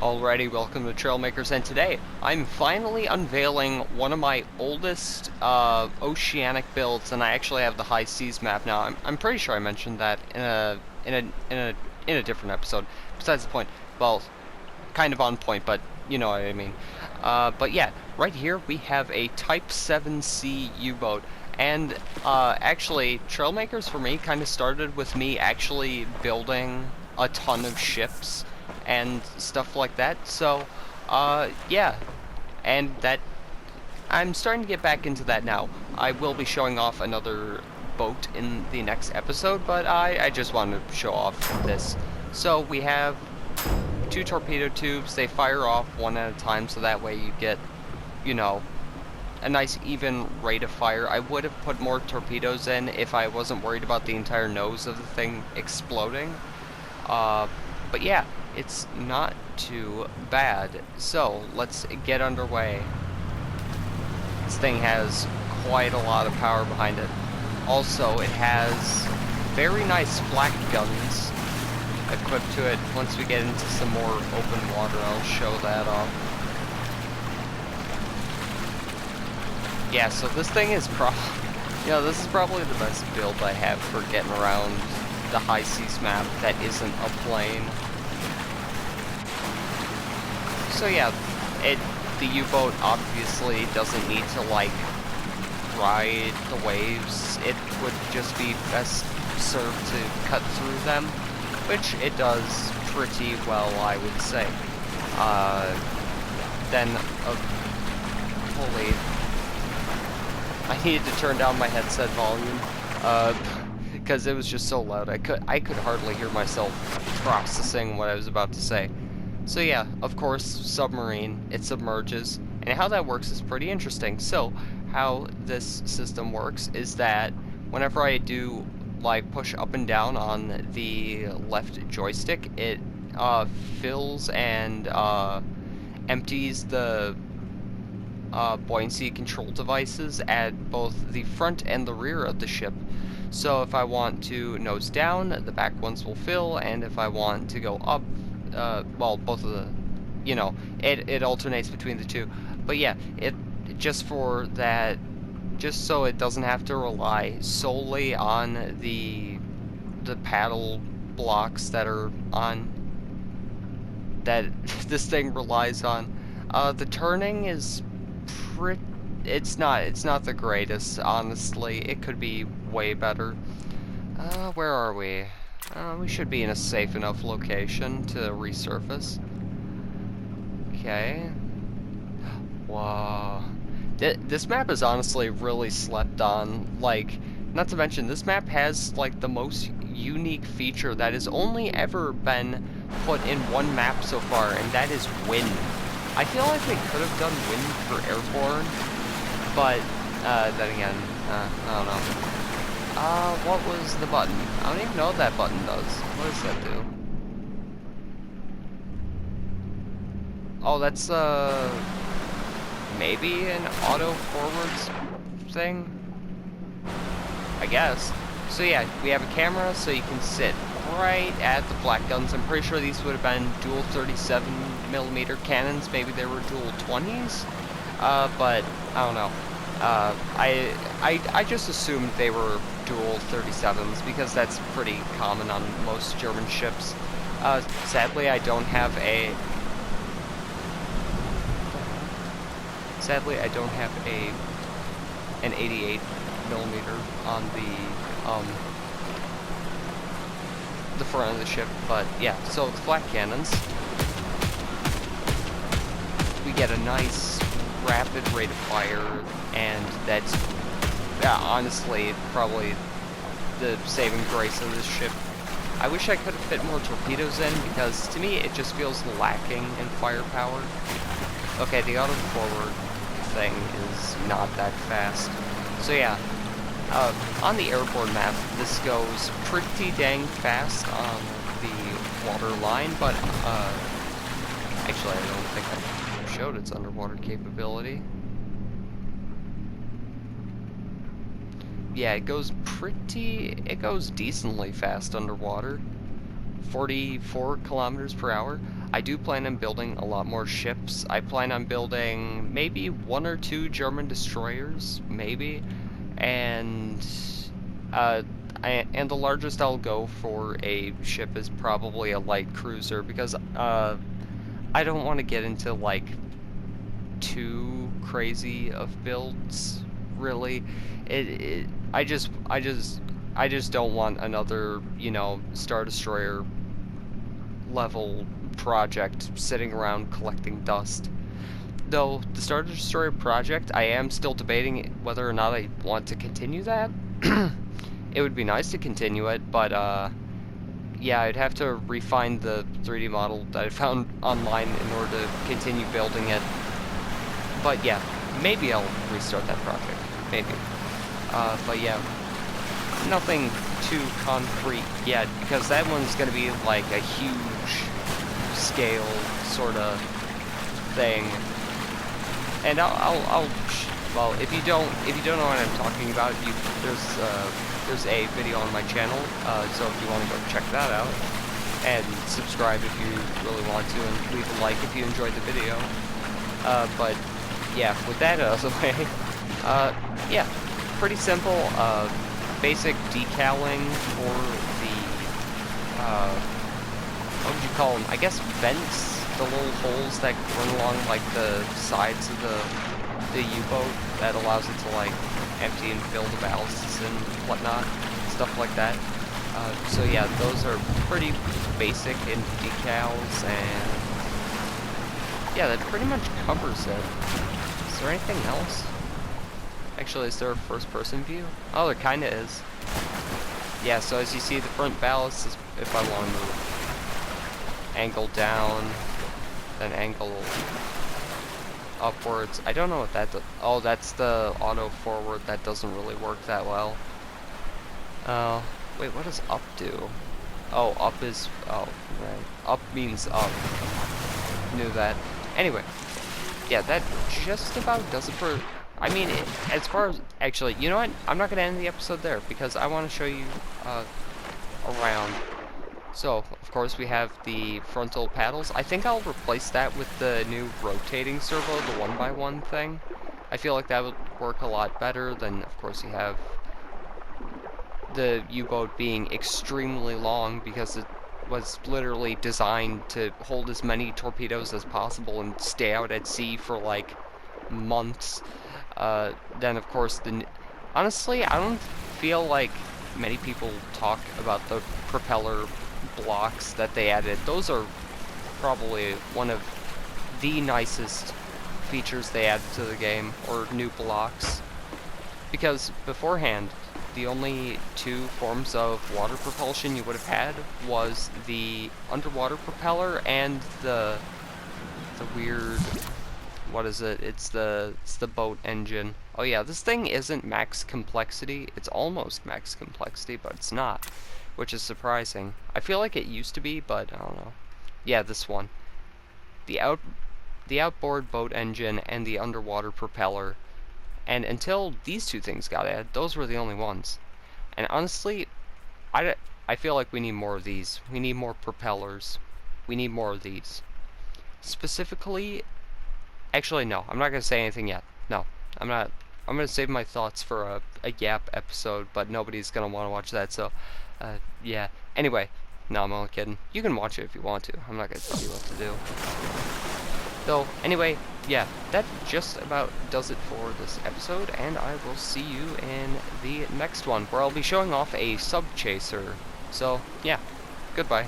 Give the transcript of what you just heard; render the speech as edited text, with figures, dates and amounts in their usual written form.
Alrighty, welcome to Trailmakers, and today I'm finally unveiling one of my oldest oceanic builds, and I actually have the high seas map now. I'm pretty sure I mentioned that in a different episode. Besides the point, well, kind of on point, but you know what I mean. But yeah, right here we have a Type 7C U-boat, and actually, Trailmakers for me kind of started with me actually building a ton of ships and stuff like that. So, yeah, and that I'm starting to get back into that now. I will be showing off another boat in the next episode, but I just wanted to show off this. So we have 2 torpedo tubes. They fire off one at a time, so that way you get, you know, a nice even rate of fire. I would have put more torpedoes in if I wasn't worried about the entire nose of the thing exploding. But yeah, it's not too bad. So let's get underway. This thing has quite a lot of power behind it. Also, it has very nice flak guns equipped to it. Once we get into some more open water, I'll show that off. Yeah, so this thing is this is probably the best build I have for getting around the high seas map that isn't a plane. So yeah, the U-boat obviously doesn't need to like ride the waves. It would just be best served to cut through them, which it does pretty well, I would say. Holy, I needed to turn down my headset volume, because it was just so loud. I could hardly hear myself processing what I was about to say. So yeah, of course, submarine, it submerges, and how that works is pretty interesting. So, how this system works is that whenever I do, like, push up and down on the left joystick, it fills and empties the buoyancy control devices at both the front and the rear of the ship. So if I want to nose down, the back ones will fill, and if I want to go up, well, both of the, it alternates between the two. But yeah, it just for that, just so it doesn't have to rely solely on the paddle blocks that are on, that this thing relies on. The turning is it's not the greatest, honestly. It could be way better. Where are we? We should be in a safe enough location to resurface. Okay. Whoa. This map is honestly really slept on. Like, not to mention, this map has, like, the most unique feature that has only ever been put in one map so far, and that is wind. I feel like they could have done wind for airborne, but, then again, I don't know. What was the button? I don't even know what that button does. What does that do? Oh, that's, maybe an auto forwards thing? I guess. So yeah, we have a camera, so you can sit right at the flak guns. I'm pretty sure these would have been dual 37mm cannons. Maybe they were dual 20s, but I don't know. I just assumed they were dual 37s because that's pretty common on most German ships. Sadly, I don't have an 88mm on the front of the ship, but yeah. So the flak cannons, we get a nice rapid rate of fire, and that's honestly probably the saving grace of this ship. I wish I could have fit more torpedoes in, because to me it just feels lacking in firepower. Okay, the auto forward thing is not that fast. So yeah, on the airborne map, this goes pretty dang fast on the water line, but actually I don't think I showed its underwater capability. Yeah, it goes decently fast underwater. 44 kilometers per hour. I do plan on building a lot more ships. I plan on building maybe 1 or 2 German destroyers, maybe, and uh, and the largest I'll go for a ship is probably a light cruiser, because I don't want to get into like too crazy of builds, really. I just don't want another, you know, Star Destroyer level project sitting around collecting dust. Though the Star Destroyer project, I am still debating whether or not I want to continue that. It would be nice to continue it, but yeah, I'd have to refine the 3D model that I found online in order to continue building it. But yeah, maybe I'll restart that project. Maybe. But yeah, nothing too concrete yet, because that one's gonna be like a huge scale sort of thing. And well, if you don't know what I'm talking about, there's a video on my channel, so if you want to go check that out, and subscribe if you really want to, and leave a like if you enjoyed the video. But yeah, with that out of the way, yeah, pretty simple, basic decaling for the, what would you call them? I guess vents, the little holes that run along like the sides of the U-boat that allows it to like empty and fill the ballasts and whatnot, stuff like that. So yeah, those are pretty basic in decals, and yeah, that pretty much covers it. Is there anything else? Actually, is there a first-person view? Oh, there kinda is. Yeah, so as you see, the front ballast is if I want to move. Angle down, then angle upwards. I don't know what that does. Oh, that's the auto forward. That doesn't really work that well. Wait, what does up do? Oh, up is, oh, right. Up means up. Knew that. Anyway, yeah, that just about does it for, I mean, as far as, actually, you know what? I'm not going to end the episode there, because I want to show you, around. So, of course, we have the frontal paddles. I think I'll replace that with the new rotating servo, the 1x1 thing. I feel like that would work a lot better than, of course, you have the U-boat being extremely long, because it was literally designed to hold as many torpedoes as possible and stay out at sea for, like, months. Then, of course, honestly, I don't feel like many people talk about the propeller blocks that they added. Those are probably one of the nicest features they added to the game, or new blocks. Because beforehand, the only 2 forms of water propulsion you would have had was the underwater propeller and the weird, what is it? It's the boat engine. Oh yeah, this thing isn't max complexity. It's almost max complexity, but it's not, which is surprising. I feel like it used to be, but I don't know. Yeah, this one. The outboard boat engine and the underwater propeller. And until these 2 things got added, those were the only ones. And honestly, I feel like we need more of these. We need more propellers. We need more of these. Specifically, actually no, I'm not going to say anything yet. No, I'm not. I'm going to save my thoughts for a Yap episode, but nobody's going to want to watch that, so, yeah. Anyway, no, I'm only kidding. You can watch it if you want to. I'm not going to tell you what to do. So, anyway, yeah, that just about does it for this episode, and I will see you in the next one, where I'll be showing off a sub chaser. So, yeah, goodbye.